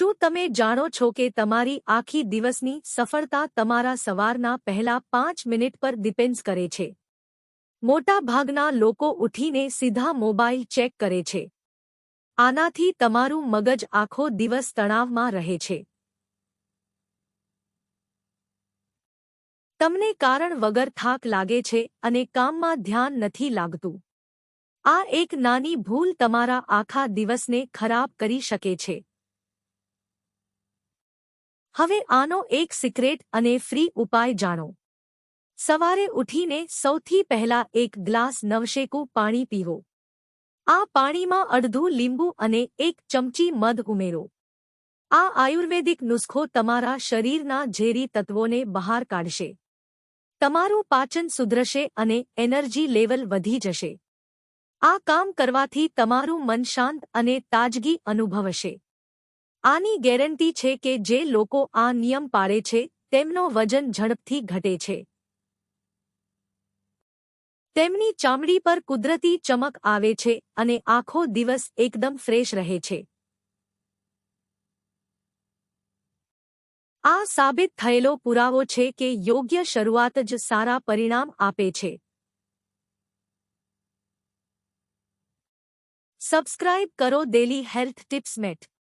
શું તમે જાણો છો કે તમારી આખી દિવસની સફળતા તમારા સવારના પહેલા 5 મિનિટ પર ડિપેન્ડ કરે છે? મોટા ભાગના લોકો ઉઠીને સીધા મોબાઈલ ચેક કરે છે. આનાથી તમારું મગજ આખો દિવસ તણાવમાં રહે છે. તમને કારણ વગર થાક લાગે છે અને કામમાં ધ્યાન નથી લાગતું. આ એક નાની ભૂલ તમારા આખા દિવસને ખરાબ કરી શકે છે. હવે આનો એક સિક્રેટ અને ફ્રી ઉપાય જાણો. સવારે ઉઠીને સૌથી પહેલા એક ગ્લાસ નવશેકું પાણી પીવો. આ પાણીમાં અડધું લીંબુ અને એક ચમચી મધ ઉમેરો. આ આયુર્વેદિક નુસ્ખો તમારા શરીરના ઝેરી તત્વોને બહાર કાઢશે. તમારું પાચન સુધરશે અને એનર્જી લેવલ વધી જશે. આ કામ કરવાથી તમારું મન શાંત અને તાજગી અનુભવશે. આની ગેરંટી છે કે જે લોકો આ નિયમ પાળે છે તેમનો વજન ઝડપથી ઘટે છે. તેમની ચામડી પર કુદરતી ચમક આવે છે અને આખો દિવસ એકદમ ફ્રેશ રહે છે. આ સાબિત થયેલો પુરાવો છે કે યોગ્ય શરૂઆત જ સારા પરિણામ આપે છે. સબસ્ક્રાઇબ કરો ડેલી હેલ્થ ટિપ્સ મેટ.